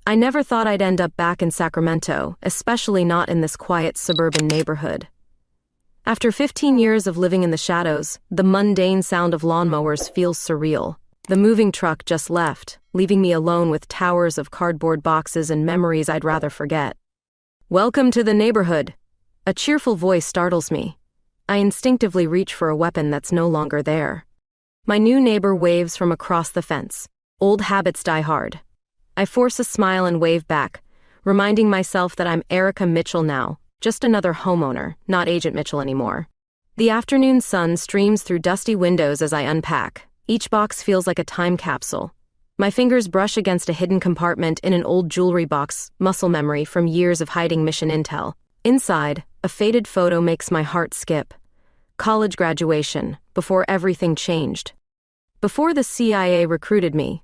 I never thought I'd end up back in Sacramento, especially not in this quiet suburban neighborhood. After 15 years of living in the shadows, the mundane sound of lawnmowers feels surreal. The moving truck just left, leaving me alone with towers of cardboard boxes and memories I'd rather forget. "Welcome to the neighborhood." A cheerful voice startles me. I instinctively reach for a weapon that's no longer there. My new neighbor waves from across the fence. Old habits die hard. I force a smile and wave back, reminding myself that I'm Erica Mitchell now, just another homeowner, not Agent Mitchell anymore. The afternoon sun streams through dusty windows as I unpack. Each box feels like a time capsule. My fingers brush against a hidden compartment in an old jewelry box, muscle memory from years of hiding mission intel. Inside, a faded photo makes my heart skip. College graduation, before everything changed. Before the CIA recruited me.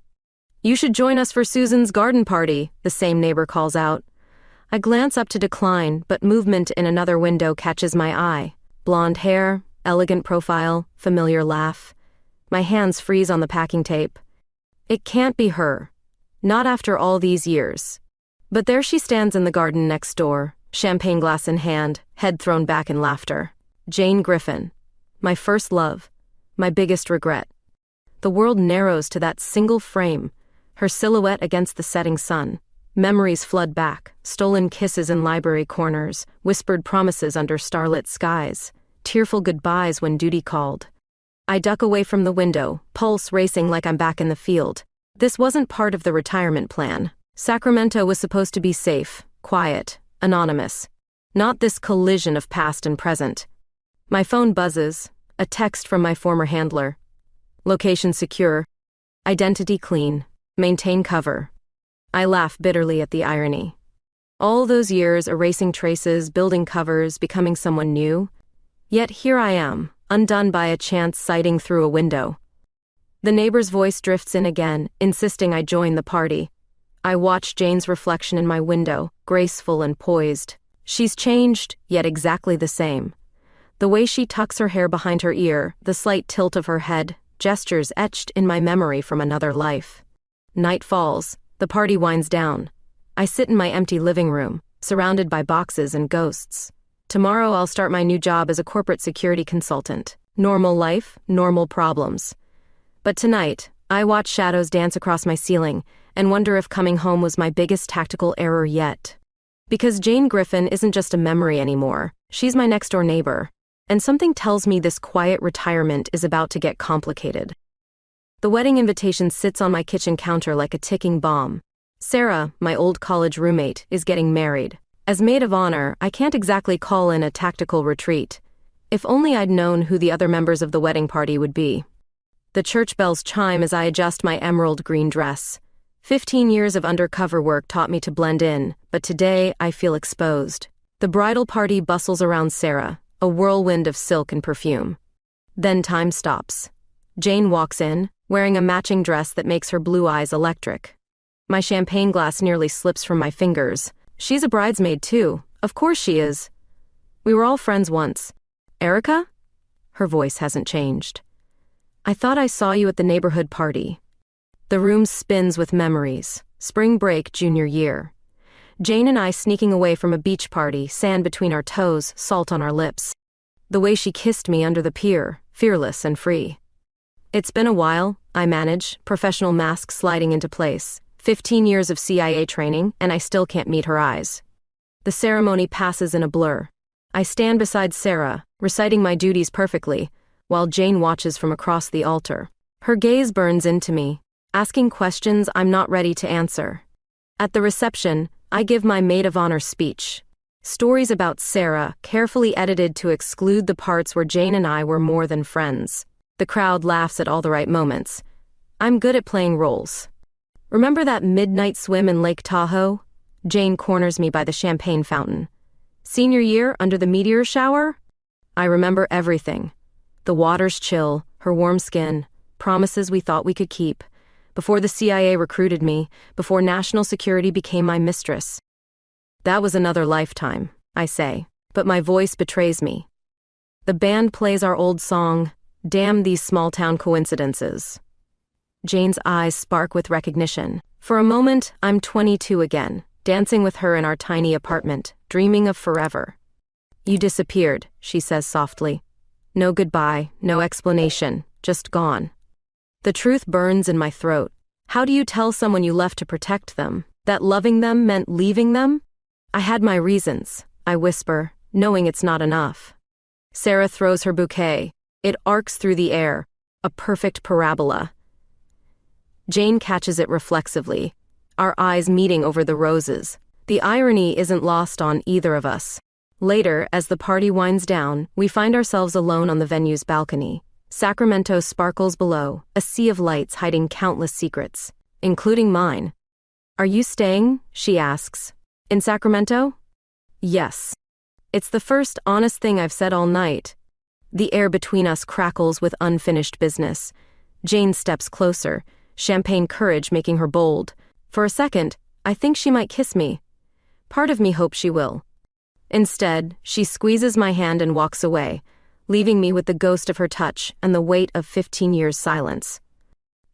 "You should join us for Susan's garden party," the same neighbor calls out. I glance up to decline, but movement in another window catches my eye. Blonde hair, elegant profile, familiar laugh. My hands freeze on the packing tape. It can't be her. Not after all these years. But there she stands in the garden next door, champagne glass in hand, head thrown back in laughter. Jane Griffin. My first love. My biggest regret. The world narrows to that single frame, her silhouette against the setting sun. Memories flood back, stolen kisses in library corners, whispered promises under starlit skies, tearful goodbyes when duty called. I duck away from the window, pulse racing like I'm back in the field. This wasn't part of the retirement plan. Sacramento was supposed to be safe, quiet, anonymous. Not this collision of past and present. My phone buzzes, a text from my former handler. Location secure. Identity clean. Maintain cover. I laugh bitterly at the irony. All those years erasing traces, building covers, becoming someone new. Yet here I am, undone by a chance sighting through a window. The neighbor's voice drifts in again, insisting I join the party. I watch Jane's reflection in my window, graceful and poised. She's changed, yet exactly the same. The way she tucks her hair behind her ear, the slight tilt of her head, gestures etched in my memory from another life. Night falls, the party winds down. I sit in my empty living room, surrounded by boxes and ghosts. Tomorrow I'll start my new job as a corporate security consultant. Normal life, normal problems. But tonight, I watch shadows dance across my ceiling and wonder if coming home was my biggest tactical error yet. Because Jane Griffin isn't just a memory anymore, she's my next-door neighbor. And something tells me this quiet retirement is about to get complicated. The wedding invitation sits on my kitchen counter like a ticking bomb. Sarah, my old college roommate, is getting married. As maid of honor, I can't exactly call in a tactical retreat. If only I'd known who the other members of the wedding party would be. The church bells chime as I adjust my emerald green dress. 15 years of undercover work taught me to blend in, but today I feel exposed. The bridal party bustles around Sarah, a whirlwind of silk and perfume. Then time stops. Jane walks in, wearing a matching dress that makes her blue eyes electric. My champagne glass nearly slips from my fingers. She's a bridesmaid too, of course she is. We were all friends once. Erica? Her voice hasn't changed. I thought I saw you at the neighborhood party. The room spins with memories. Spring break, junior year. Jane and I sneaking away from a beach party, sand between our toes, salt on our lips. The way she kissed me under the pier, fearless and free. It's been a while, I manage, professional mask sliding into place. 15 years of CIA training, and I still can't meet her eyes. The ceremony passes in a blur. I stand beside Sarah, reciting my duties perfectly, while Jane watches from across the altar. Her gaze burns into me, asking questions I'm not ready to answer. At the reception, I give my maid of honor speech. Stories about Sarah, carefully edited to exclude the parts where Jane and I were more than friends. The crowd laughs at all the right moments. I'm good at playing roles. Remember that midnight swim in Lake Tahoe? Jane corners me by the champagne fountain. Senior year under the meteor shower? I remember everything. The water's chill, her warm skin, promises we thought we could keep. Before the CIA recruited me, before national security became my mistress. That was another lifetime, I say, but my voice betrays me. The band plays our old song, Damn These Small Town Coincidences. Jane's eyes spark with recognition. For a moment, I'm 22 again, dancing with her in our tiny apartment, dreaming of forever. You disappeared, she says softly. No goodbye, no explanation, just gone. The truth burns in my throat. How do you tell someone you left to protect them, that loving them meant leaving them? I had my reasons, I whisper, knowing it's not enough. Sarah throws her bouquet. It arcs through the air, a perfect parabola. Jane catches it reflexively, our eyes meeting over the roses. The irony isn't lost on either of us. Later, as the party winds down, we find ourselves alone on the venue's balcony. Sacramento sparkles below, a sea of lights hiding countless secrets, including mine. Are you staying? She asks. In Sacramento? Yes. It's the first honest thing I've said all night. The air between us crackles with unfinished business. Jane steps closer, champagne courage making her bold. For a second, I think she might kiss me. Part of me hopes she will. Instead, she squeezes my hand and walks away, leaving me with the ghost of her touch and the weight of 15 years' silence.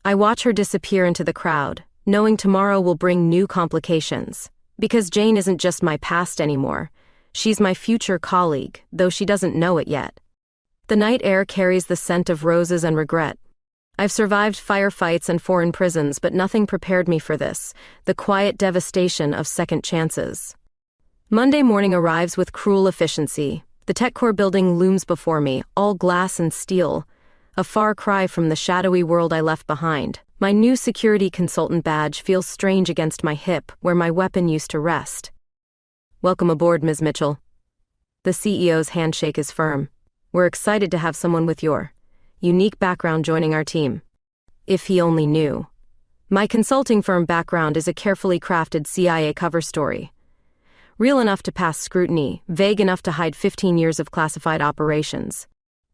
I watch her disappear into the crowd, knowing tomorrow will bring new complications. Because Jane isn't just my past anymore. She's my future colleague, though she doesn't know it yet. The night air carries the scent of roses and regret. I've survived firefights and foreign prisons, but nothing prepared me for this, the quiet devastation of second chances. Monday morning arrives with cruel efficiency. The TechCore building looms before me, all glass and steel, a far cry from the shadowy world I left behind. My new security consultant badge feels strange against my hip, where my weapon used to rest. Welcome aboard, Ms. Mitchell. The CEO's handshake is firm. We're excited to have someone with your unique background joining our team. If he only knew. My consulting firm background is a carefully crafted CIA cover story. Real enough to pass scrutiny, vague enough to hide 15 years of classified operations.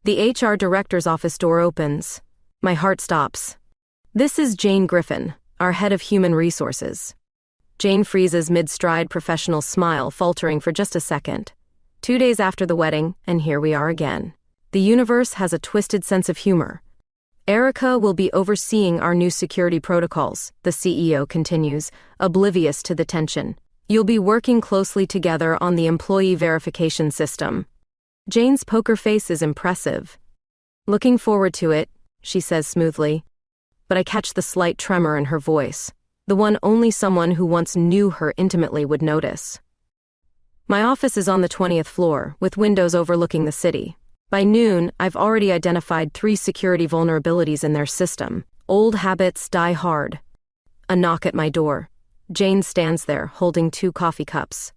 The HR director's office door opens. My heart stops. This is Jane Griffin, our head of human resources. Jane freezes mid-stride, professional smile, faltering for just a second. 2 days after the wedding, and here we are again. The universe has a twisted sense of humor. Erica will be overseeing our new security protocols, the CEO continues, oblivious to the tension. You'll be working closely together on the employee verification system. Jane's poker face is impressive. Looking forward to it, she says smoothly. But I catch the slight tremor in her voice, the one only someone who once knew her intimately would notice. My office is on the 20th floor, with windows overlooking the city. By noon, I've already identified 3 security vulnerabilities in their system. Old habits die hard. A knock at my door. Jane stands there, holding 2 coffee cups.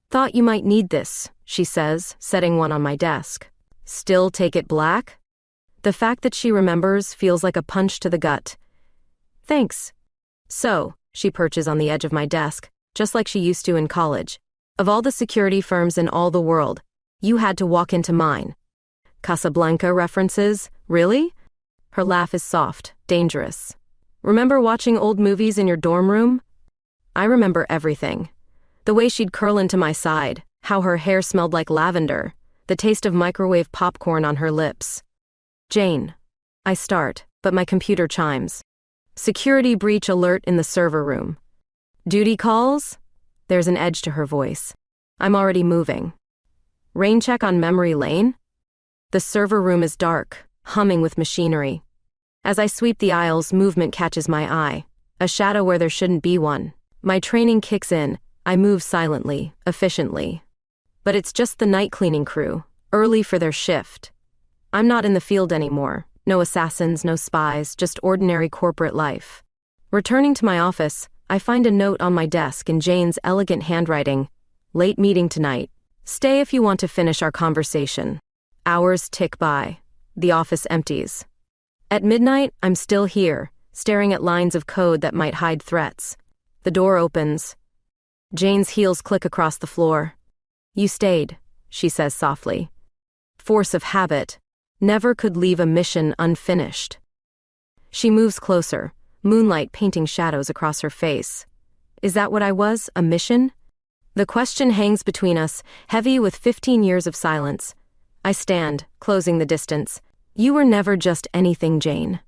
Thought you might need this, she says, setting one on my desk. Still take it black? The fact that she remembers feels like a punch to the gut. Thanks. So, she perches on the edge of my desk, just like she used to in college. Of all the security firms in all the world, you had to walk into mine. Casablanca references? Really? Her laugh is soft, dangerous. Remember watching old movies in your dorm room? I remember everything. The way she'd curl into my side, how her hair smelled like lavender, the taste of microwave popcorn on her lips. Jane. I start, but my computer chimes. Security breach alert in the server room. Duty calls? There's an edge to her voice. I'm already moving. Rain check on memory lane? The server room is dark, humming with machinery. As I sweep the aisles, movement catches my eye, a shadow where there shouldn't be one. My training kicks in. I move silently, efficiently. But it's just the night cleaning crew, early for their shift. I'm not in the field anymore. No assassins, no spies, just ordinary corporate life. Returning to my office, I find a note on my desk in Jane's elegant handwriting. Late meeting tonight. Stay if you want to finish our conversation. Hours tick by. The office empties. At midnight, I'm still here, staring at lines of code that might hide threats. The door opens. Jane's heels click across the floor. You stayed, she says softly. Force of habit. Never could leave a mission unfinished. She moves closer, moonlight painting shadows across her face. Is that what I was, a mission? The question hangs between us, heavy with 15 years of silence. I stand, closing the distance. You were never just anything, Jane.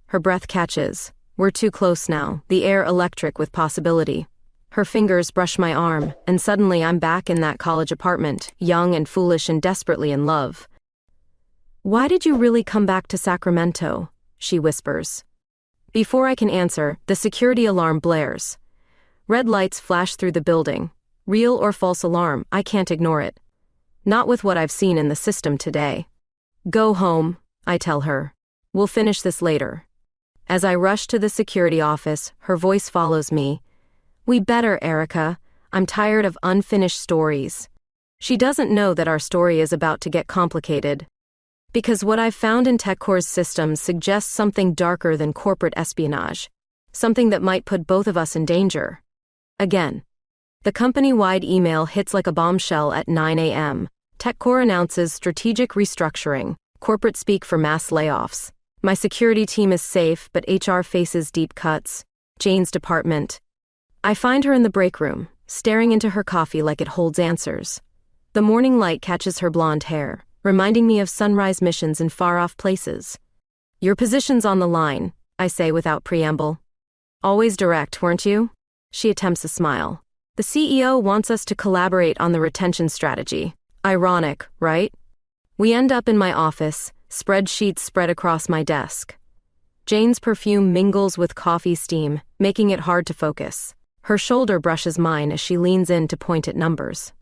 Her breath catches. We're too close now, the air electric with possibility. Her fingers brush my arm, and suddenly I'm back in that college apartment, young and foolish and desperately in love. "Why did you really come back to Sacramento?" she whispers. Before I can answer, the security alarm blares. Red lights flash through the building. Real or false alarm, I can't ignore it. Not with what I've seen in the system today. "Go home," I tell her. "We'll finish this later." As I rush to the security office, her voice follows me. "We better, Erica. I'm tired of unfinished stories." She doesn't know that our story is about to get complicated. Because what I've found in TechCore's systems suggests something darker than corporate espionage. Something that might put both of us in danger. Again. The company-wide email hits like a bombshell at 9 a.m. TechCore announces strategic restructuring, corporate speak for mass layoffs. My security team is safe, but HR faces deep cuts. Jane's department. I find her in the break room, staring into her coffee like it holds answers. The morning light catches her blonde hair, reminding me of sunrise missions in far-off places. "Your position's on the line," I say without preamble. "Always direct, weren't you?" She attempts a smile. "The CEO wants us to collaborate on the retention strategy. Ironic, right?" We end up in my office, spreadsheets spread across my desk. Jane's perfume mingles with coffee steam, making it hard to focus. Her shoulder brushes mine as she leans in to point at numbers.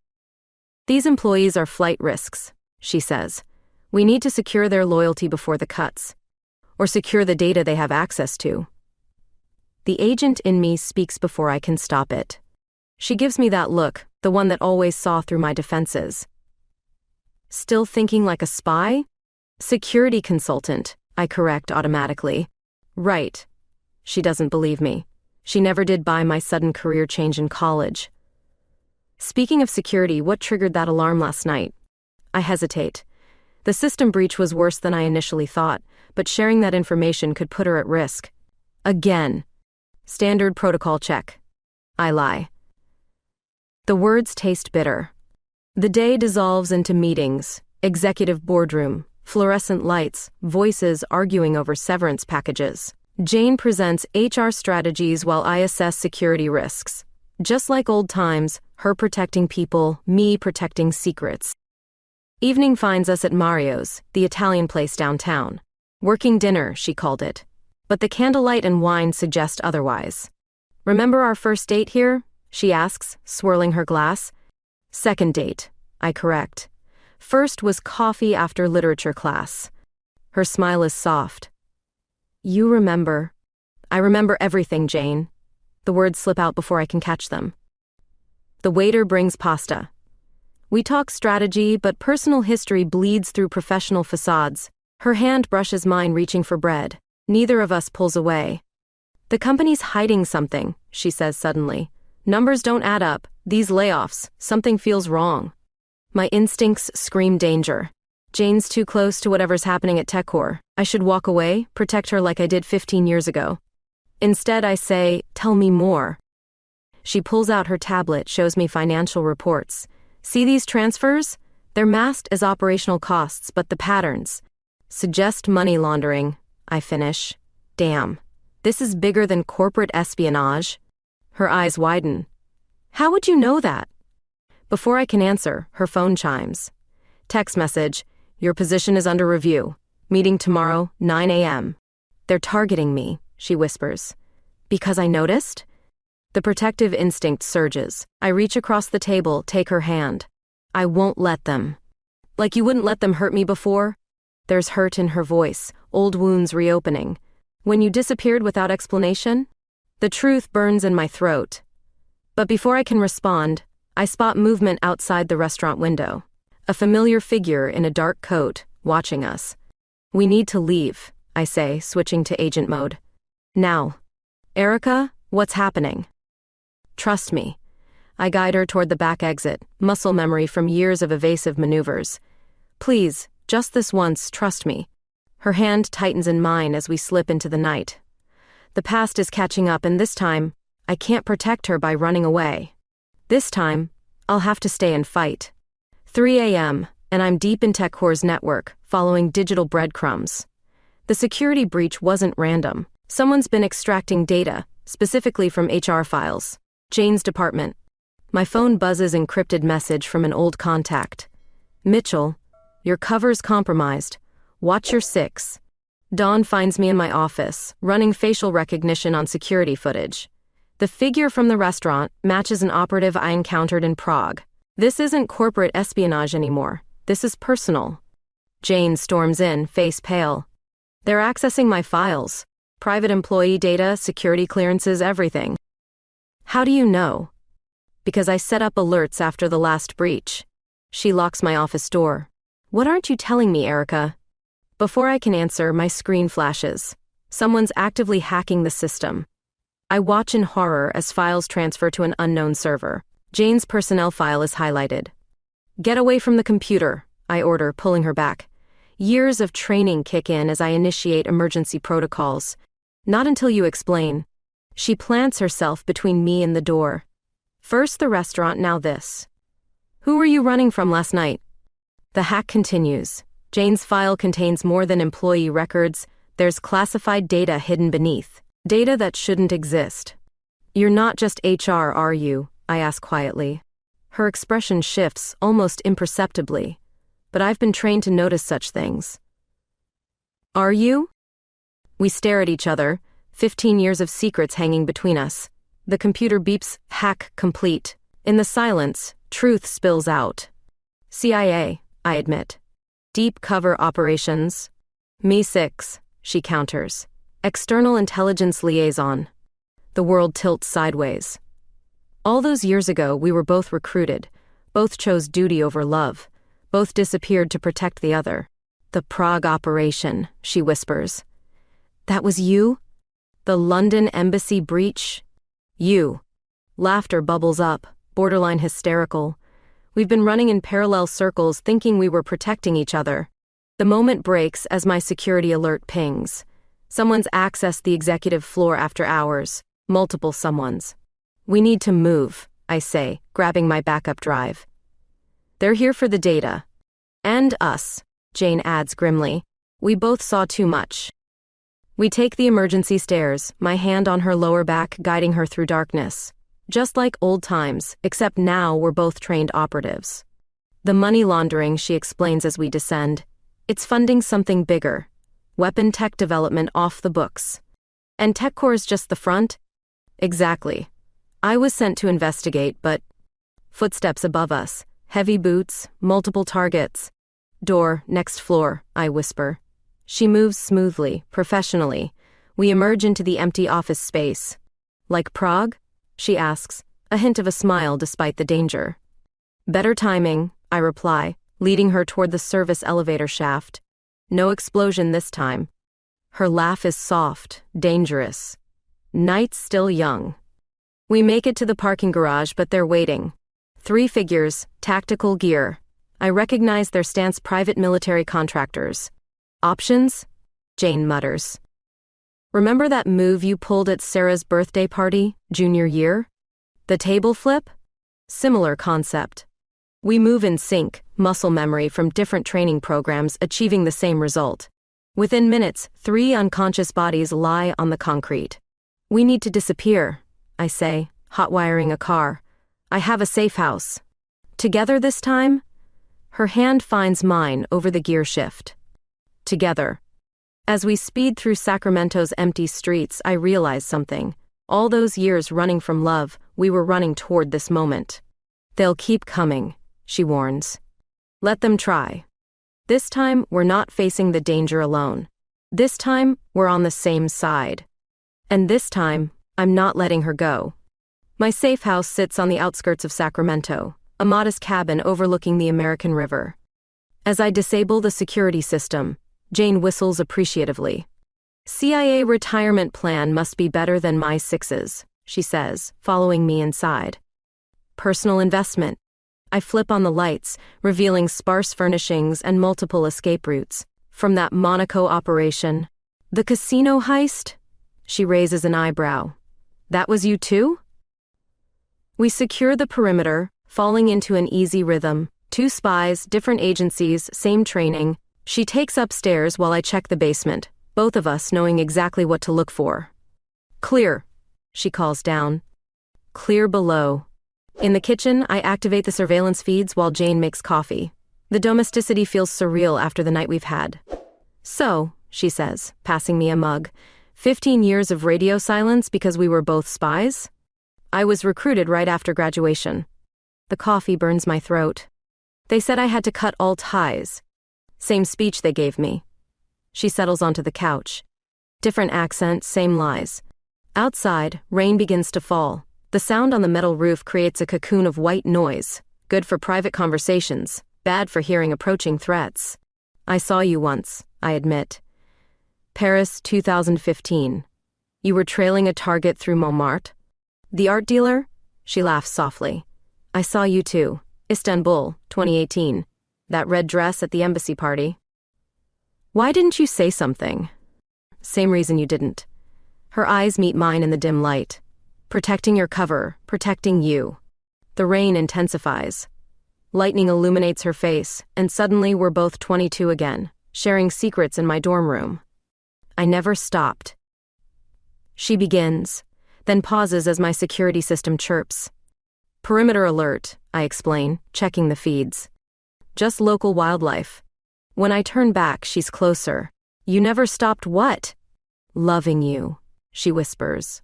"These employees are flight risks," she says. "We need to secure their loyalty before the cuts. Or secure the data they have access to." The agent in me speaks before I can stop it. She gives me that look, the one that always saw through my defenses. "Still thinking like a spy?" "Security consultant," I correct automatically. "Right." She doesn't believe me. She never did buy my sudden career change in college. "Speaking of security, what triggered that alarm last night?" I hesitate. The system breach was worse than I initially thought, but sharing that information could put her at risk. Again. "Standard protocol check." I lie. The words taste bitter. The day dissolves into meetings, executive boardroom, fluorescent lights, voices arguing over severance packages. Jane presents HR strategies while I assess security risks. Just like old times, her protecting people, me protecting secrets. Evening finds us at Mario's, the Italian place downtown. Working dinner, she called it. But the candlelight and wine suggest otherwise. "Remember our first date here?" she asks, swirling her glass. "Second date," I correct. "First was coffee after literature class." Her smile is soft. "You remember." "I remember everything, Jane." The words slip out before I can catch them. The waiter brings pasta. We talk strategy, but personal history bleeds through professional facades. Her hand brushes mine, reaching for bread. Neither of us pulls away. "The company's hiding something," she says suddenly. "Numbers don't add up. These layoffs, something feels wrong." My instincts scream danger. Jane's too close to whatever's happening at TechCore. I should walk away, protect her like I did 15 years ago. Instead, I say, "Tell me more." She pulls out her tablet, shows me financial reports. "See these transfers? They're masked as operational costs, but the patterns suggest money laundering." I finish. Damn. This is bigger than corporate espionage. Her eyes widen. "How would you know that?" Before I can answer, her phone chimes. Text message, "Your position is under review. Meeting tomorrow, 9 a.m. "They're targeting me," she whispers. "Because I noticed?" The protective instinct surges. I reach across the table, take her hand. "I won't let them." "Like you wouldn't let them hurt me before?" There's hurt in her voice, old wounds reopening. "When you disappeared without explanation?" The truth burns in my throat. But before I can respond, I spot movement outside the restaurant window. A familiar figure in a dark coat, watching us. "We need to leave," I say, switching to agent mode. "Now." "Erica, what's happening?" "Trust me." I guide her toward the back exit, muscle memory from years of evasive maneuvers. "Please, just this once, trust me." Her hand tightens in mine as we slip into the night. The past is catching up, and this time, I can't protect her by running away. This time, I'll have to stay and fight. 3 a.m., and I'm deep in TechCore's network, following digital breadcrumbs. The security breach wasn't random. Someone's been extracting data, specifically from HR files. Jane's department. My phone buzzes encrypted message from an old contact. Mitchell, your cover's compromised. Watch your six. Dawn finds me in my office, running facial recognition on security footage. The figure from the restaurant matches an operative I encountered in Prague. This isn't corporate espionage anymore. This is personal. Jane storms in, face pale. They're accessing my files. Private employee data, security clearances, everything. How do you know? Because I set up alerts after the last breach. She locks my office door. What aren't you telling me, Erica? Before I can answer, my screen flashes. Someone's actively hacking the system. I watch in horror as files transfer to an unknown server. Jane's personnel file is highlighted. Get away from the computer, I order, pulling her back. Years of training kick in as I initiate emergency protocols. Not until you explain. She plants herself between me and the door. First the restaurant, now this. Who were you running from last night? The hack continues. Jane's file contains more than employee records. There's classified data hidden beneath. Data that shouldn't exist. You're not just HR, are you? I ask quietly. Her expression shifts, almost imperceptibly. But I've been trained to notice such things. Are you? We stare at each other, 15 years of secrets hanging between us. The computer beeps, hack complete. In the silence, truth spills out. CIA, I admit. Deep cover operations. Me 6, she counters. External intelligence liaison. The world tilts sideways. All those years ago, we were both recruited. Both chose duty over love. Both disappeared to protect the other. The Prague operation, she whispers. That was you? The London embassy breach? You. Laughter bubbles up, borderline hysterical. We've been running in parallel circles thinking we were protecting each other. The moment breaks as my security alert pings. Someone's accessed the executive floor after hours. Multiple someones. We need to move, I say, grabbing my backup drive. They're here for the data. And us, Jane adds grimly. We both saw too much. We take the emergency stairs, my hand on her lower back guiding her through darkness. Just like old times, except now we're both trained operatives. The money laundering, she explains as we descend. It's funding something bigger. Weapon tech development off the books. And TechCore's just the front? Exactly. I was sent to investigate, but... Footsteps above us. Heavy boots, multiple targets. Door, next floor, I whisper. She moves smoothly, professionally. We emerge into the empty office space. Like Prague? She asks, a hint of a smile despite the danger. Better timing, I reply, leading her toward the service elevator shaft. No explosion this time. Her laugh is soft, dangerous. Night's still young. We make it to the parking garage, but they're waiting. 3 figures, tactical gear. I recognize their stance, private military contractors. Options? Jane mutters. Remember that move you pulled at Sarah's birthday party, junior year? The table flip? Similar concept. We move in sync, muscle memory from different training programs achieving the same result. Within minutes, 3 unconscious bodies lie on the concrete. We need to disappear, I say, hotwiring a car. I have a safe house. Together this time? Her hand finds mine over the gear shift. Together. As we speed through Sacramento's empty streets, I realize something. All those years running from love, we were running toward this moment. They'll keep coming, she warns. Let them try. This time, we're not facing the danger alone. This time, we're on the same side. And this time, I'm not letting her go. My safe house sits on the outskirts of Sacramento, a modest cabin overlooking the American River. As I disable the security system, Jane whistles appreciatively. CIA retirement plan must be better than my 6's, she says, following me inside. Personal investment. I flip on the lights, revealing sparse furnishings and multiple escape routes. From that Monaco operation. The casino heist? She raises an eyebrow. That was you too? We secure the perimeter, falling into an easy rhythm. 2 spies, different agencies, same training. She takes upstairs while I check the basement. both of us knowing exactly what to look for. Clear, she calls down. Clear below. In the kitchen, I activate the surveillance feeds while Jane makes coffee. The domesticity feels surreal after the night we've had. So, she says, passing me a mug, 15 years of radio silence because we were both spies? I was recruited right after graduation. The coffee burns my throat. They said I had to cut all ties. Same speech they gave me. She settles onto the couch. Different accent, same lies. Outside, rain begins to fall. The sound on the metal roof creates a cocoon of white noise, good for private conversations, bad for hearing approaching threats. I saw you once, I admit. Paris, 2015. You were trailing a target through Montmartre? The art dealer? She laughs softly. I saw you too. Istanbul, 2018. That red dress at the embassy party. Why didn't you say something? Same reason you didn't. Her eyes meet mine in the dim light. Protecting your cover, protecting you. The rain intensifies. Lightning illuminates her face, and suddenly we're both 22 again, sharing secrets in my dorm room. I never stopped. She begins, then pauses as my security system chirps. Perimeter alert, I explain, checking the feeds. Just local wildlife. When I turn back, she's closer. You never stopped what? Loving you, she whispers.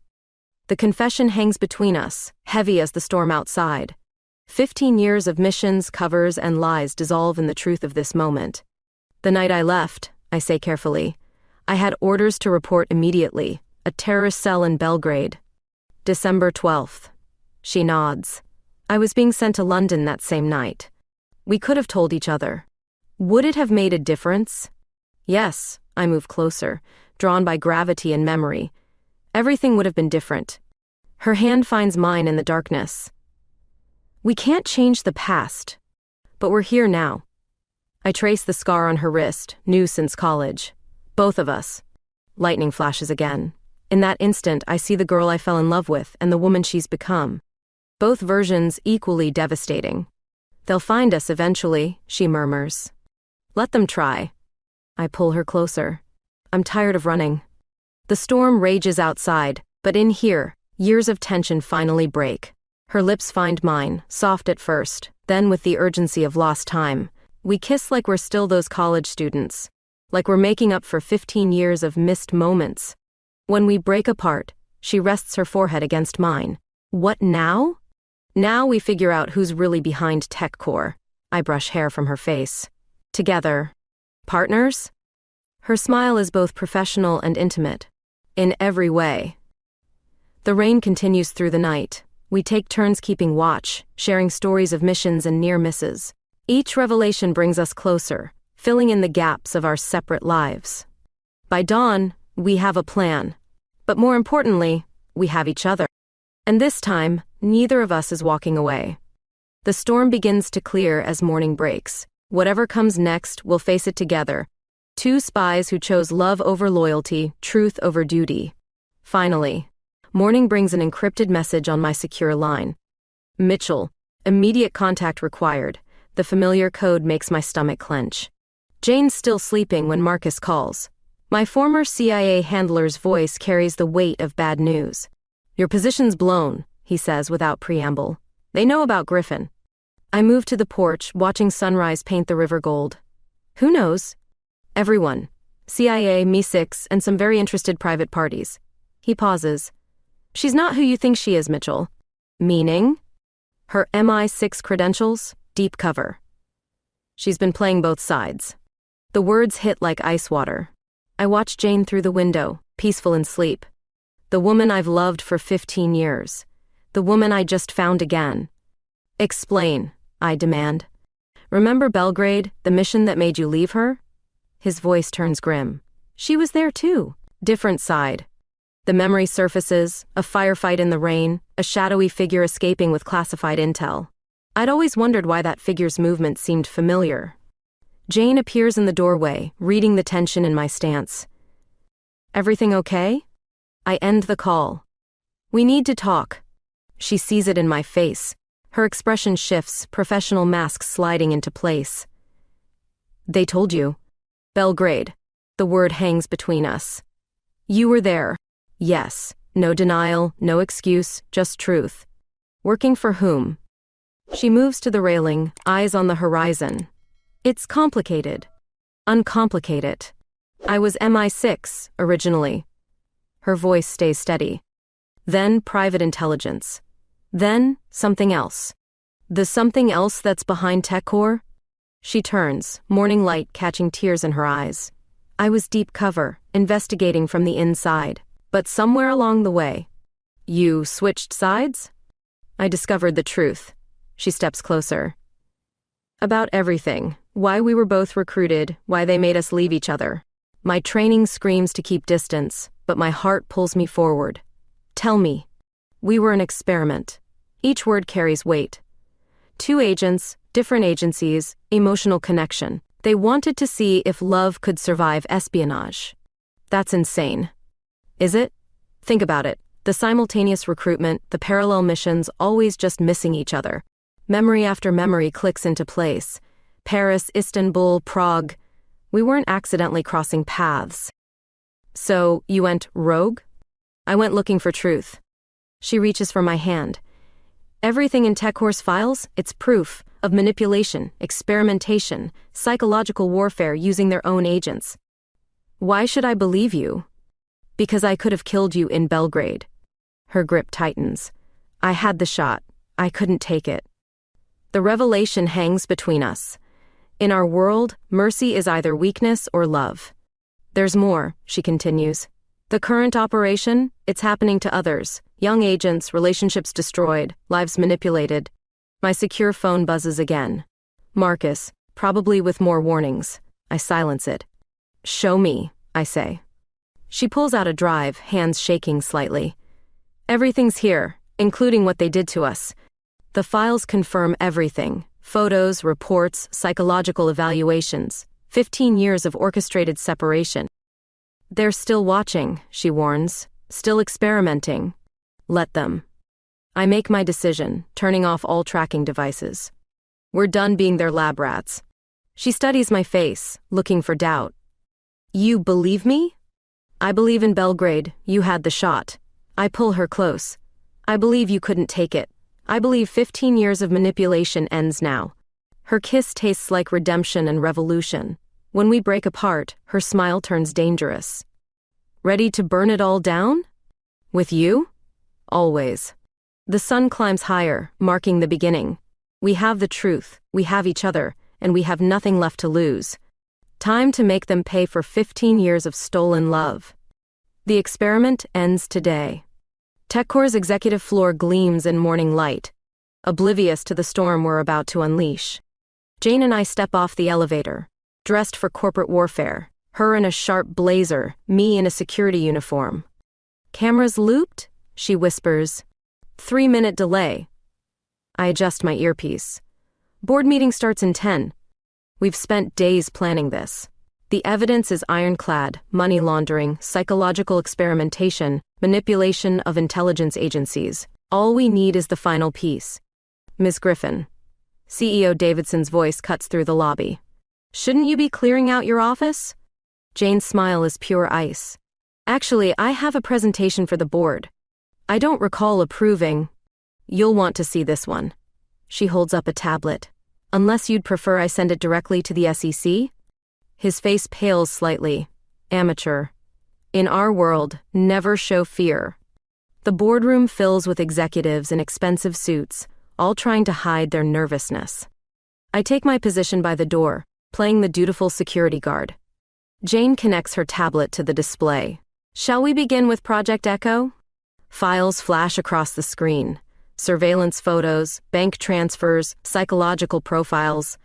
The confession hangs between us, heavy as the storm outside. 15 years of missions, covers, and lies dissolve in the truth of this moment. The night I left, I say carefully, I had orders to report immediately, a terrorist cell in Belgrade. December 12th. She nods. I was being sent to London that same night. We could have told each other. Would it have made a difference? Yes, I move closer, drawn by gravity and memory. Everything would have been different. Her hand finds mine in the darkness. We can't change the past, but we're here now. I trace the scar on her wrist, new since college. Both of us. Lightning flashes again. In that instant, I see the girl I fell in love with and the woman she's become. Both versions equally devastating. They'll find us eventually, she murmurs. Let them try. I pull her closer. I'm tired of running. The storm rages outside, but in here, years of tension finally break. Her lips find mine, soft at first, then with the urgency of lost time. We kiss like we're still those college students. Like we're making up for 15 years of missed moments. When we break apart, she rests her forehead against mine. What now? Now we figure out who's really behind TechCore. I brush hair from her face. Together. Partners? Her smile is both professional and intimate. In every way. The rain continues through the night. We take turns keeping watch, sharing stories of missions and near misses. Each revelation brings us closer, filling in the gaps of our separate lives. By dawn, we have a plan. But more importantly, we have each other. And this time, neither of us is walking away. The storm begins to clear as morning breaks. Whatever comes next, we'll face it together. Two spies who chose love over loyalty, truth over duty. Finally, morning brings an encrypted message on my secure line. Mitchell, immediate contact required. The familiar code makes my stomach clench. Jane's still sleeping when Marcus calls. My former CIA handler's voice carries the weight of bad news. Your position's blown, he says without preamble. They know about Griffin. I move to the porch, watching sunrise paint the river gold. Who knows? Everyone. CIA, Me6, and some very interested private parties. He pauses. She's not who you think she is, Mitchell. Meaning? Her MI6 credentials? Deep cover. She's been playing both sides. The words hit like ice water. I watch Jane through the window, peaceful in sleep. The woman I've loved for 15 years. The woman I just found again. Explain, I demand. Remember Belgrade, the mission that made you leave her? His voice turns grim. She was there too. Different side. The memory surfaces, a firefight in the rain, a shadowy figure escaping with classified intel. I'd always wondered why that figure's movement seemed familiar. Jane appears in the doorway, reading the tension in my stance. Everything okay? I end the call. We need to talk. She sees it in my face. Her expression shifts, professional mask sliding into place. They told you. Belgrade. The word hangs between us. You were there. Yes. No denial, no excuse, just truth. Working for whom? She moves to the railing, eyes on the horizon. It's complicated. Uncomplicate it. I was MI6, originally. Her voice stays steady. Then private intelligence. Then something else. The something else that's behind TechCore? She turns, morning light catching tears in her eyes. I was deep cover, investigating from the inside. But somewhere along the way, you switched sides? I discovered the truth. She steps closer. About everything. Why we were both recruited, why they made us leave each other. My training screams to keep distance, but my heart pulls me forward. Tell me. We were an experiment. Each word carries weight. 2 agents, different agencies, emotional connection. They wanted to see if love could survive espionage. That's insane. Is it? Think about it. The simultaneous recruitment, the parallel missions, always just missing each other. Memory after memory clicks into place. Paris, Istanbul, Prague. We weren't accidentally crossing paths. So, you went rogue? I went looking for truth. She reaches for my hand. Everything in TechCore's files, it's proof of manipulation, experimentation, psychological warfare using their own agents. Why should I believe you? Because I could have killed you in Belgrade. Her grip tightens. I had the shot. I couldn't take it. The revelation hangs between us. In our world, mercy is either weakness or love. There's more, she continues. The current operation, it's happening to others. Young agents, relationships destroyed, lives manipulated. My secure phone buzzes again. Marcus, probably with more warnings. I silence it. Show me, I say. She pulls out a drive, hands shaking slightly. Everything's here, including what they did to us. The files confirm everything. Photos, reports, psychological evaluations. 15 years of orchestrated separation. They're still watching, she warns. Still experimenting. Let them. I make my decision, turning off all tracking devices. We're done being their lab rats. She studies my face, looking for doubt. You believe me? I believe in Belgrade, you had the shot. I pull her close. I believe you couldn't take it. I believe 15 years of manipulation ends now. Her kiss tastes like redemption and revolution. When we break apart, her smile turns dangerous. Ready to burn it all down? With you? Always. The sun climbs higher, marking the beginning. We have the truth, we have each other, and we have nothing left to lose. Time to make them pay for 15 years of stolen love. The experiment ends today. TechCore's executive floor gleams in morning light, oblivious to the storm we're about to unleash. Jane and I step off the elevator, dressed for corporate warfare, her in a sharp blazer, me in a security uniform. Cameras looped? She whispers. 3-minute delay. I adjust my earpiece. Board meeting starts in 10. We've spent days planning this. The evidence is ironclad: money laundering, psychological experimentation, manipulation of intelligence agencies. All we need is the final piece. Ms. Griffin. CEO Davidson's voice cuts through the lobby. Shouldn't you be clearing out your office? Jane's smile is pure ice. Actually, I have a presentation for the board. I don't recall approving. You'll want to see this one. She holds up a tablet. Unless you'd prefer I send it directly to the SEC? His face pales slightly. Amateur. In our world, never show fear. The boardroom fills with executives in expensive suits, all trying to hide their nervousness. I take my position by the door, playing the dutiful security guard. Jane connects her tablet to the display. Shall we begin with Project Echo? Files flash across the screen. Surveillance photos, bank transfers, psychological profiles.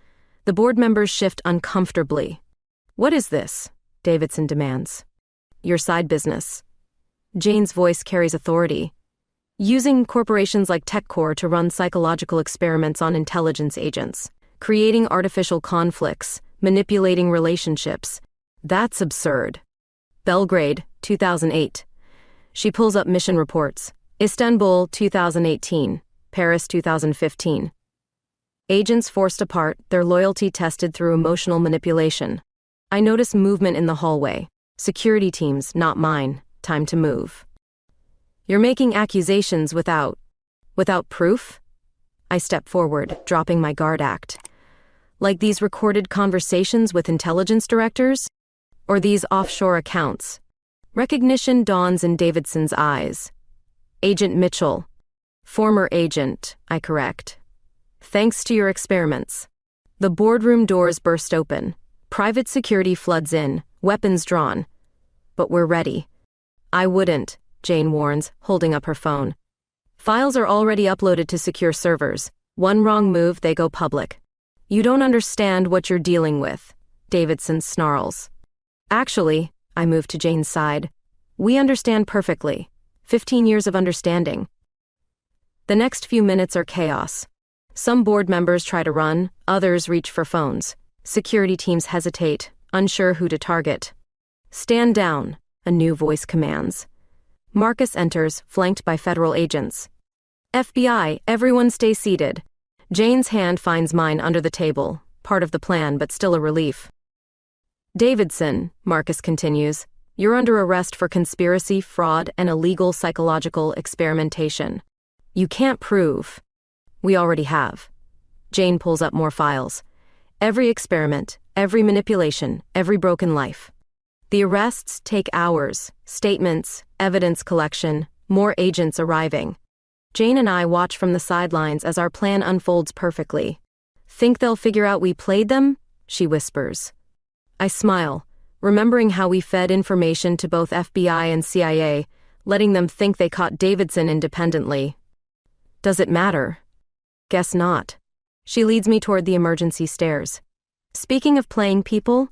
The board members shift uncomfortably. What is this? Davidson demands. Your side business. Jane's voice carries authority. Using corporations like TechCore to run psychological experiments on intelligence agents, creating artificial conflicts, manipulating relationships. That's absurd. Belgrade, 2008. She pulls up mission reports. Istanbul, 2018. Paris, 2015. Agents forced apart, their loyalty tested through emotional manipulation. I notice movement in the hallway. Security teams, not mine. Time to move. You're making accusations without proof? I step forward, dropping my guard act. Like these recorded conversations with intelligence directors? Or these offshore accounts? Recognition dawns in Davidson's eyes. Agent Mitchell. Former agent, I correct. Thanks to your experiments. The boardroom doors burst open. Private security floods in, weapons drawn. But we're ready. I wouldn't, Jane warns, holding up her phone. Files are already uploaded to secure servers. One wrong move, they go public. You don't understand what you're dealing with, Davidson snarls. Actually, I move to Jane's side. We understand perfectly. 15 years of understanding. The next few minutes are chaos. Some board members try to run, others reach for phones. Security teams hesitate, unsure who to target. Stand down, a new voice commands. Marcus enters, flanked by federal agents. FBI, everyone stay seated. Jane's hand finds mine under the table, part of the plan but still a relief. Davidson, Marcus continues, you're under arrest for conspiracy, fraud, and illegal psychological experimentation. You can't prove. We already have. Jane pulls up more files. Every experiment, every manipulation, every broken life. The arrests take hours, statements, evidence collection, more agents arriving. Jane and I watch from the sidelines as our plan unfolds perfectly. Think they'll figure out we played them? She whispers. I smile, remembering how we fed information to both FBI and CIA, letting them think they caught Davidson independently. Does it matter? Guess not. She leads me toward the emergency stairs. Speaking of playing people,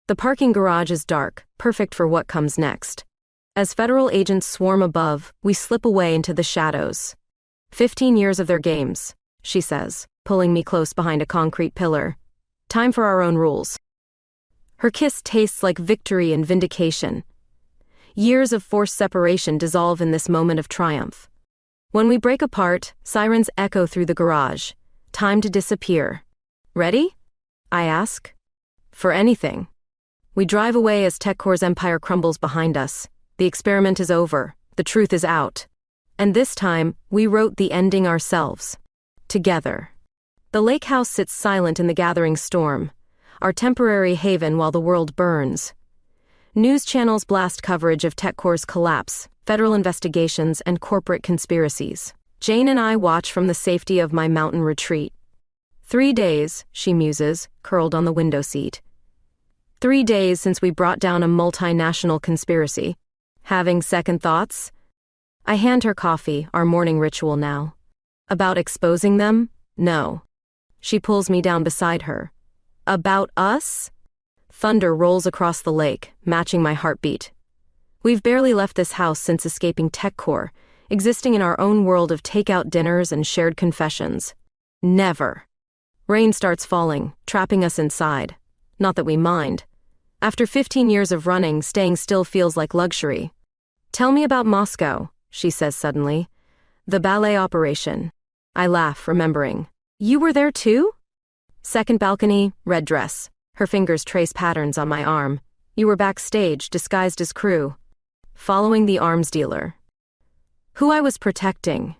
the parking garage is dark, perfect for what comes next. As federal agents swarm above, we slip away into the shadows. 15 years of their games, she says, pulling me close behind a concrete pillar. Time for our own rules. Her kiss tastes like victory and vindication. Years of forced separation dissolve in this moment of triumph. When we break apart, sirens echo through the garage. Time to disappear. Ready? I ask. For anything. We drive away as TechCore's empire crumbles behind us. The experiment is over. The truth is out. And this time, we wrote the ending ourselves. Together. The lake house sits silent in the gathering storm, our temporary haven while the world burns. News channels blast coverage of TechCore's collapse, federal investigations, and corporate conspiracies. Jane and I watch from the safety of my mountain retreat. 3 days, she muses, curled on the window seat. 3 days since we brought down a multinational conspiracy. Having second thoughts? I hand her coffee, our morning ritual now. About exposing them? No. She pulls me down beside her. About us? Thunder rolls across the lake, matching my heartbeat. We've barely left this house since escaping TechCore, existing in our own world of takeout dinners and shared confessions. Never. Rain starts falling, trapping us inside. Not that we mind. After 15 years of running, staying still feels like luxury. Tell me about Moscow, she says suddenly. The ballet operation. I laugh, remembering. You were there too? Second balcony, red dress. Her fingers trace patterns on my arm. You were backstage, disguised as crew. Following the arms dealer. Who I was protecting.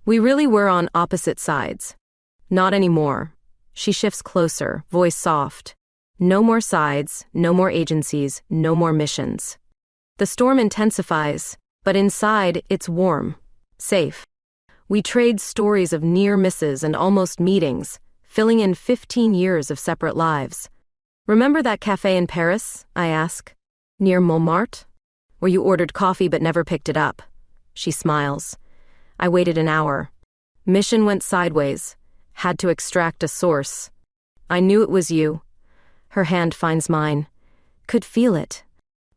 We really were on opposite sides. Not anymore. She shifts closer, voice soft. No more sides, no more agencies, no more missions. The storm intensifies, but inside it's warm, safe. We trade stories of near misses and almost meetings, filling in 15 years of separate lives. Remember that cafe in Paris, I ask? Near Montmartre? Where you ordered coffee but never picked it up. She smiles. I waited an hour. Mission went sideways. Had to extract a source. I knew it was you. Her hand finds mine. Could feel it.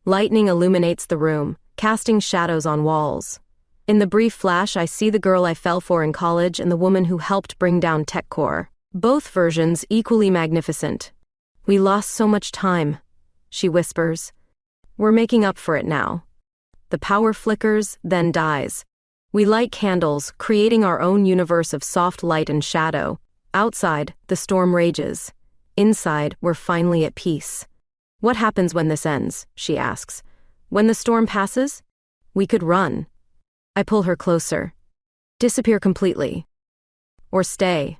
Lightning illuminates the room, casting shadows on walls. In the brief flash, I see the girl I fell for in college and the woman who helped bring down TechCore. Both versions equally magnificent. We lost so much time, she whispers. We're making up for it now. The power flickers, then dies. We light candles, creating our own universe of soft light and shadow. Outside, the storm rages. Inside, we're finally at peace. What happens when this ends? She asks. When the storm passes? We could run. I pull her closer. Disappear completely. Or stay.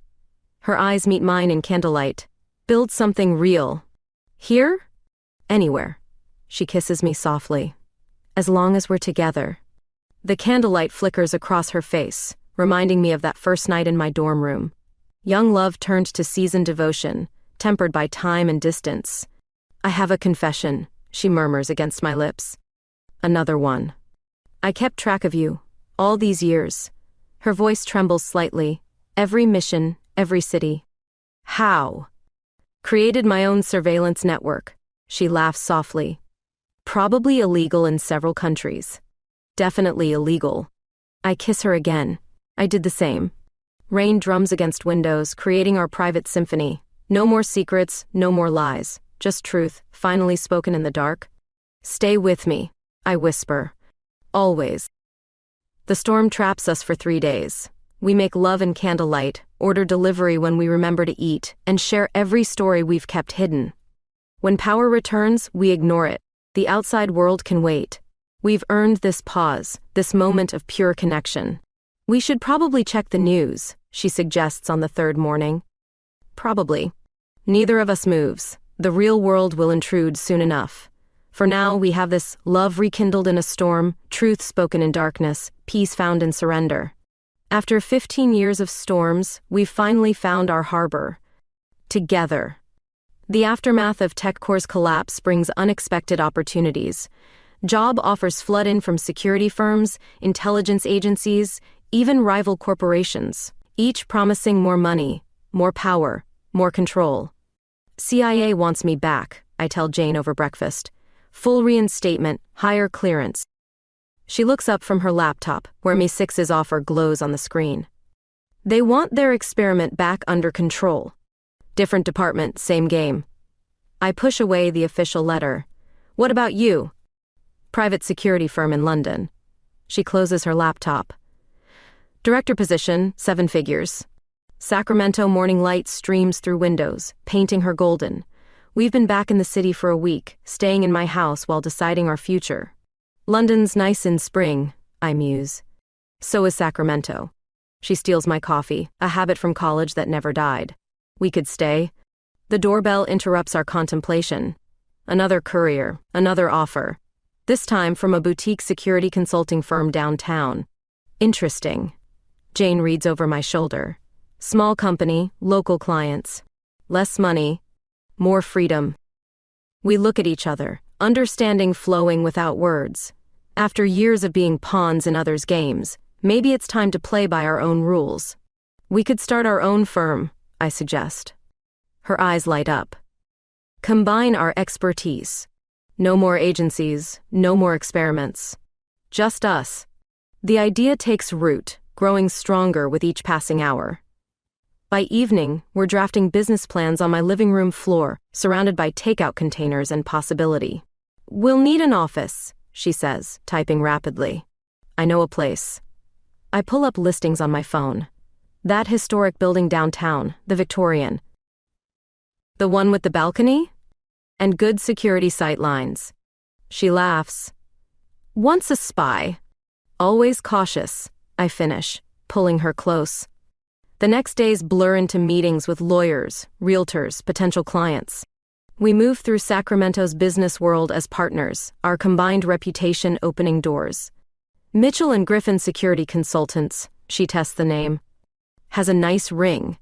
Her eyes meet mine in candlelight. Build something real. Here? Anywhere. She kisses me softly. As long as we're together. The candlelight flickers across her face, reminding me of that first night in my dorm room. Young love turned to seasoned devotion, tempered by time and distance. I have a confession, she murmurs against my lips. Another one. I kept track of you, all these years. Her voice trembles slightly. Every mission, every city. How? Created my own surveillance network. She laughs softly. Probably illegal in several countries. Definitely illegal. I kiss her again. I did the same. Rain drums against windows, creating our private symphony. No more secrets, no more lies. Just truth, finally spoken in the dark. Stay with me, I whisper. Always. The storm traps us for 3 days. We make love in candlelight, order delivery when we remember to eat, and share every story we've kept hidden. When power returns, we ignore it. The outside world can wait. We've earned this pause, this moment of pure connection. We should probably check the news, she suggests on the third morning. Probably. Neither of us moves. The real world will intrude soon enough. For now, we have this love rekindled in a storm, truth spoken in darkness, peace found in surrender. After 15 years of storms, we've finally found our harbor. Together. The aftermath of TechCore's collapse brings unexpected opportunities. Job offers flood in from security firms, intelligence agencies, even rival corporations, each promising more money, more power, more control. CIA wants me back, I tell Jane over breakfast. Full reinstatement, higher clearance. She looks up from her laptop, where Mi6's offer glows on the screen. They want their experiment back under control. Different department, same game. I push away the official letter. What about you? Private security firm in London. She closes her laptop. Director position, 7 figures. Sacramento morning light streams through windows, painting her golden. We've been back in the city for a week, staying in my house while deciding our future. London's nice in spring, I muse. So is Sacramento. She steals my coffee, a habit from college that never died. We could stay. The doorbell interrupts our contemplation. Another courier, another offer. This time from a boutique security consulting firm downtown. Interesting. Jane reads over my shoulder. Small company, local clients. Less money, more freedom. We look at each other, understanding flowing without words. After years of being pawns in others' games, maybe it's time to play by our own rules. We could start our own firm, I suggest. Her eyes light up. Combine our expertise. No more agencies, no more experiments. Just us. The idea takes root, growing stronger with each passing hour. By evening, we're drafting business plans on my living room floor, surrounded by takeout containers and possibility. We'll need an office, she says, typing rapidly. I know a place. I pull up listings on my phone. That historic building downtown, the Victorian. The one with the balcony? And good security sight lines. She laughs. Once a spy. Always cautious, I finish, pulling her close. The next days blur into meetings with lawyers, realtors, potential clients. We move through Sacramento's business world as partners, our combined reputation opening doors. Mitchell and Griffin Security Consultants, she tests the name, has a nice ring.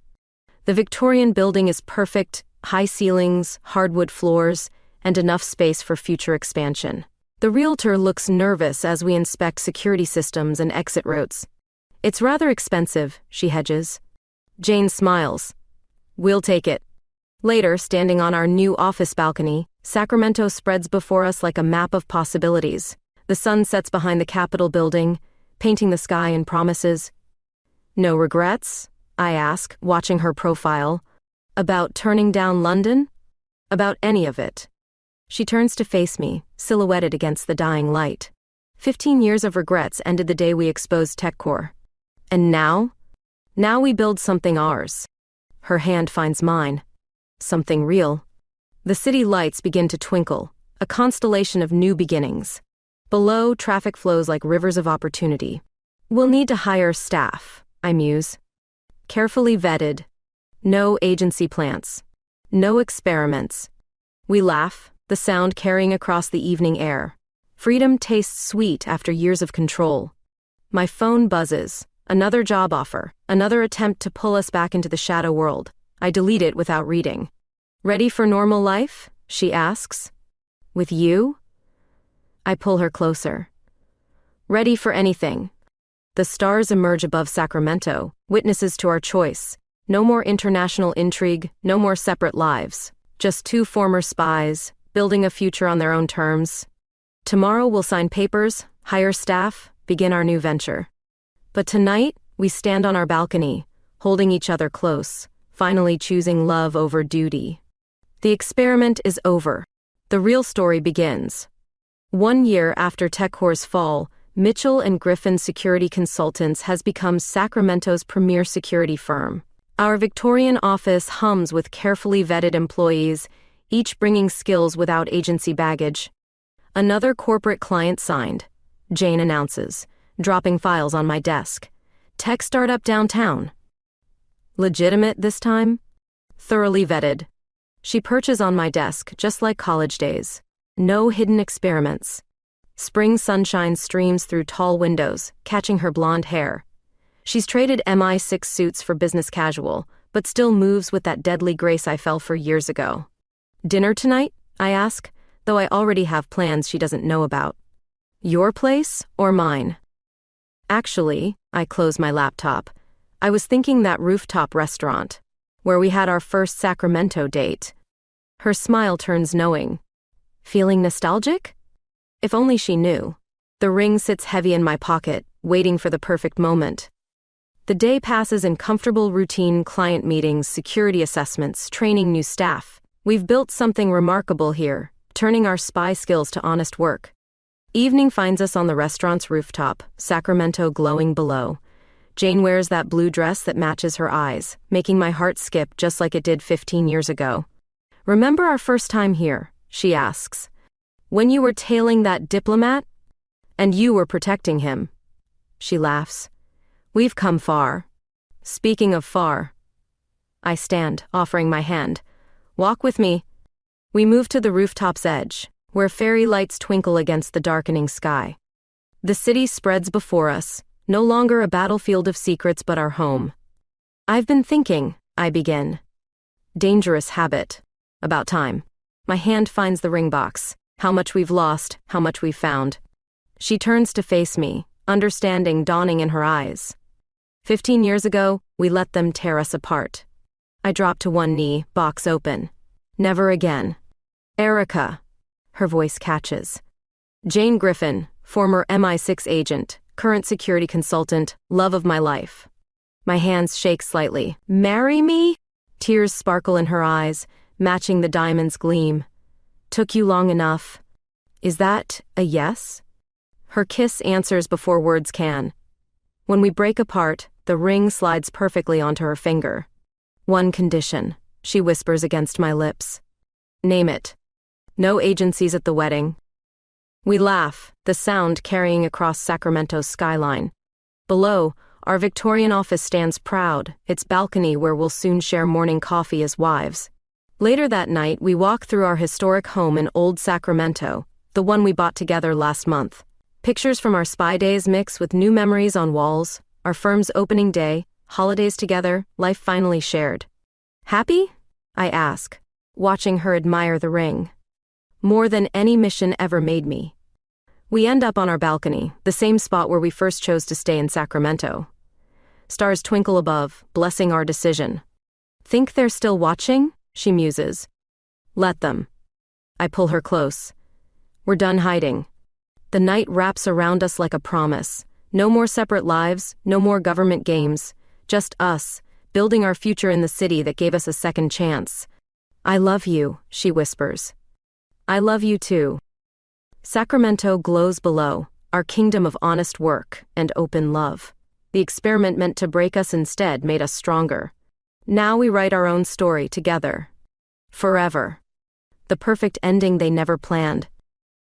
The Victorian building is perfect, high ceilings, hardwood floors, and enough space for future expansion. The realtor looks nervous as we inspect security systems and exit routes. It's rather expensive, she hedges. Jane smiles. We'll take it. Later, standing on our new office balcony, Sacramento spreads before us like a map of possibilities. The sun sets behind the Capitol building, painting the sky in promises. No regrets? I ask, watching her profile. About turning down London? About any of it. She turns to face me, silhouetted against the dying light. 15 years of regrets ended the day we exposed TechCore. And now? Now we build something ours. Her hand finds mine. Something real. The city lights begin to twinkle, a constellation of new beginnings. Below, traffic flows like rivers of opportunity. We'll need to hire staff, I muse. Carefully vetted. No agency plants. No experiments. We laugh, the sound carrying across the evening air. Freedom tastes sweet after years of control. My phone buzzes. Another job offer, another attempt to pull us back into the shadow world. I delete it without reading. Ready for normal life? She asks. With you? I pull her closer. Ready for anything. The stars emerge above Sacramento, witnesses to our choice. No more international intrigue, no more separate lives. Just two former spies, building a future on their own terms. Tomorrow we'll sign papers, hire staff, begin our new venture. But tonight, we stand on our balcony, holding each other close, finally choosing love over duty. The experiment is over. The real story begins. 1 year after TechCore's fall, Mitchell & Griffin Security Consultants has become Sacramento's premier security firm. Our Victorian office hums with carefully vetted employees, each bringing skills without agency baggage. Another corporate client signed, Jane announces, dropping files on my desk. Tech startup downtown. Legitimate this time? Thoroughly vetted. She perches on my desk, just like college days. No hidden experiments. Spring sunshine streams through tall windows, catching her blonde hair. She's traded MI6 suits for business casual, but still moves with that deadly grace I fell for years ago. Dinner tonight? I ask, though I already have plans she doesn't know about. Your place or mine? Actually, I close my laptop. I was thinking that rooftop restaurant, where we had our first Sacramento date. Her smile turns knowing. Feeling nostalgic? If only she knew. The ring sits heavy in my pocket, waiting for the perfect moment. The day passes in comfortable routine client meetings, security assessments, training new staff. We've built something remarkable here, turning our spy skills to honest work. Evening finds us on the restaurant's rooftop, Sacramento glowing below. Jane wears that blue dress that matches her eyes, making my heart skip just like it did 15 years ago. Remember our first time here? She asks. When you were tailing that diplomat? And you were protecting him. She laughs. We've come far. Speaking of far. I stand, offering my hand. Walk with me. We move to the rooftop's edge, where fairy lights twinkle against the darkening sky. The city spreads before us, no longer a battlefield of secrets but our home. I've been thinking, I begin. Dangerous habit. About time. My hand finds the ring box. How much we've lost, how much we've found. She turns to face me, understanding dawning in her eyes. 15 years ago, we let them tear us apart. I drop to one knee, box open. Never again. Erica. Her voice catches. Jane Griffin, former MI6 agent, current security consultant, love of my life. My hands shake slightly. Marry me? Tears sparkle in her eyes, matching the diamond's gleam. Took you long enough. Is that a yes? Her kiss answers before words can. When we break apart, the ring slides perfectly onto her finger. One condition, she whispers against my lips. Name it. No agencies at the wedding. We laugh, the sound carrying across Sacramento's skyline. Below, our Victorian office stands proud, its balcony where we'll soon share morning coffee as wives. Later that night, we walk through our historic home in Old Sacramento, the one we bought together last month. Pictures from our spy days mix with new memories on walls, our firm's opening day, holidays together, life finally shared. Happy? I ask, watching her admire the ring. More than any mission ever made me. We end up on our balcony, the same spot where we first chose to stay in Sacramento. Stars twinkle above, blessing our decision. Think they're still watching? She muses. Let them. I pull her close. We're done hiding. The night wraps around us like a promise. No more separate lives, no more government games. Just us, building our future in the city that gave us a second chance. I love you, she whispers. I love you too. Sacramento glows below, our kingdom of honest work and open love. The experiment meant to break us instead made us stronger. Now we write our own story together. Forever. the perfect ending they never planned.